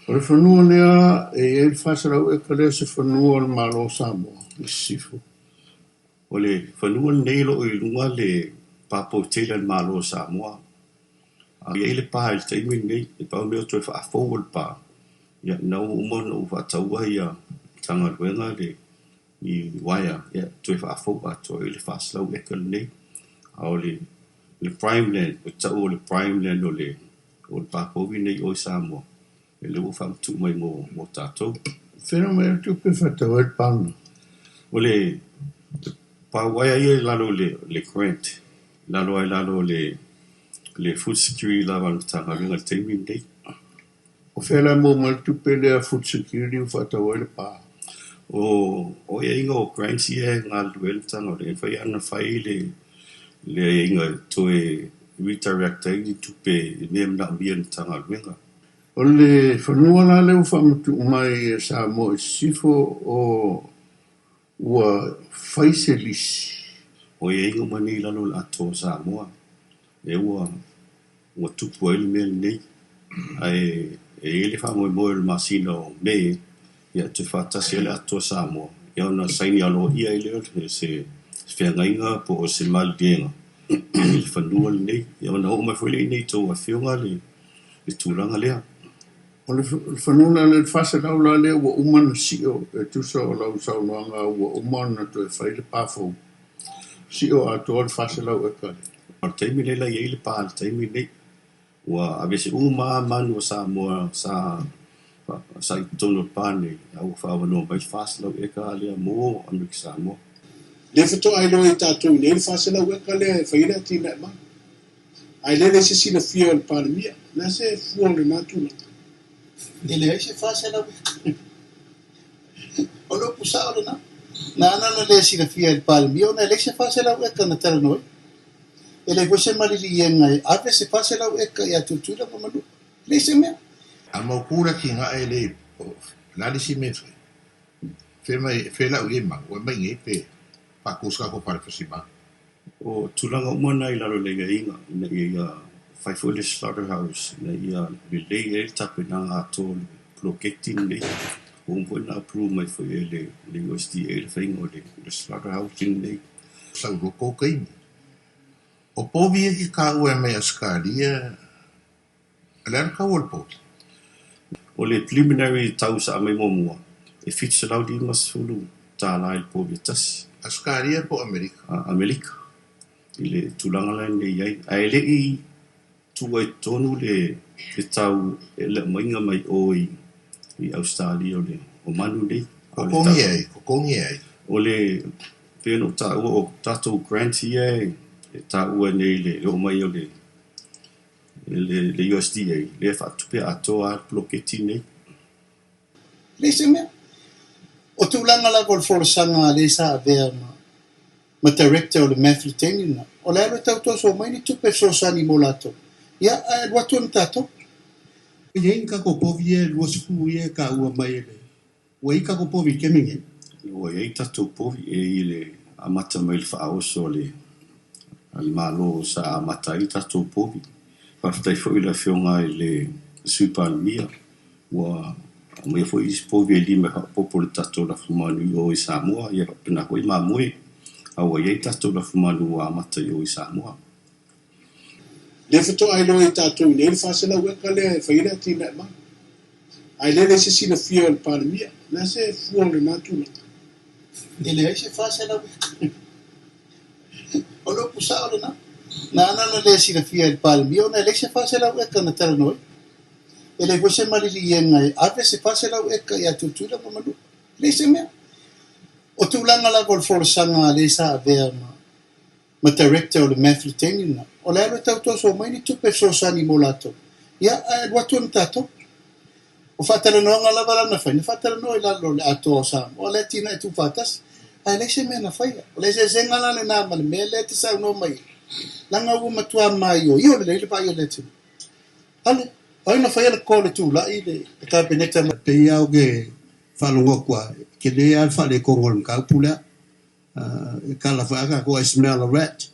O le whanua lea e whasalau e ka lea se whanua le malo Samoa, i sifu. O le whanua neilo i lunga le papo teila le malo Samoa. A ia le pā i taimi nei, e pau leo toi whaafou le pā. Ia nau umon o whataua ia tanga ruenga le i waia, ia toi whaafou a toi le whasalau e ka nei. A o le prime land, o tau o le prime land o le papo nei o Samoa. E leo whamtu mai mo tātou. Whenua mai tupe whatau e pāna. O le pāwaia ia lalo le grant. Lalo ai lalo le food security lava na tanga ringa taimi nei. O whela mo mai tupe lea food security o whatau e le pā. O ia inga o grants ia ngā luel tanga o le whai ana whai le inga toe redirect ai tupe ne mna mia na tanga ringa. O le whanua la leo whamatu mai Samoa i sifo o ua whaise lisi. O ia inga mani lalo le ato Samoa. E ua tupu ai le mea nei. Ai ele whamoe moe le masina o me ia te whatasi ele ato Samoa. Ia ona saini alo ia i leo se whiangainga po o se malienga. Le whanua le nei. Ia ona ho mai whele nei tō a whionga le tūranga lea. O le whanua le whasalau la lea ua umana sio e tusa o lau saunoanga ua umana to e whaile pāwhau. Sio a tō le whasalau e kare. O teimi leila i eile pā le teimi nei. Ua avese manu o Samoa sa i tono pāne au whawanoa mai whasalau e ka lea mō anu ki Samoa. Le whato ai loa i tātou nei le whasalau e ka lea whaina tina e maa. Ai le se sina fia o le pānemia. Na se fua le nātuna. Ele ai se whasalau e o lo pusao le na. Na anana le sina fia le pānemia. Ona le se whasalau e ka na tara noi. Ele ko se marili yenga e ave se whasalau e ka ia tutula pa manu. Le se mea. A maukura ki ngā e le lali si me whai. Whela ui e mau, ua mai nge pe whakuska ko pare whasima. O tulanga umana i laro lega inga, na ia whaifole slaughterhouse, na ia le e tape na ngā tō bloketin nei. O mpo na apuru mai whai e le USDA le whaingo le slaughterhouse nei. Sau roko kaimi. O povi e ki ka ue mai askaria, alan ka ua povi. O le preliminary tau sa amai momua, e fitu lau di masfulu tā lai povi tasi. Askaria po Amerika. Amerika. I le tulanga lai nei iai. A ele i tua i tonu le tau e le mainga mai o i Australia o manu nei. Kokongi ai. O le pēno o tātou grant iai. Ta ua nei le o mai o le USDA le whatupe atoa bloketi nei. Le se mea. O tūlanga la kol forasanga le sa avea ma director o le Matthew Tengina. O le alo tau toso mai ni tupe sosani mo lato. Ia, watu am tato. Ia inka ko povi e luasifu ia ka ua mai ele. Ua ika ko povi keminge. Ua ia tatou povi e i le amata mai le whaaoso le al malo sa amata i tatou povi. Whaftai fo i la whionga i le supalmia. Ua mai fo i povi e lima popo le tatou la fumanu o i Samoa. Ia pina hoi mamui. Aua ia tatou la fumanu o amata i o i Samoa. Le whato ai loa i tātou nei le whasalau e ka lea whaina tina e maa. Ai le se sina fia o le pānemia. Na se fua le nātuna. Ele ai se whasalau e o lo pusao le na. Na anana le sina fia le pānemia. Ona le se whasalau e ka na tara noi. Ele ko se marili yenga e ave se whasalau e ka ia tutula pa manu. Le se mea. O tūlanga la kol forasanga le sa avea ma director o le Matthew Tengina. O le alo tau toso mai ni tupe sosani mo lato. Ia, watu am tato. O whatara noa ngā lawara na whaina. Whatara noa i lalo le ato o Sam. O le tina e tu whatas. Ai le se mea na whaia. O le se sengala le nā male mea le te sau no mai. Langa ua matua mai o. Io le leile pa i o le tina. Ale, ai na whaia le kōle tū la i le kabineta. Te iau ke whalonga kua. Ke le al whale kongol mkau pulea. Kala whaaka ko Ismail a rat.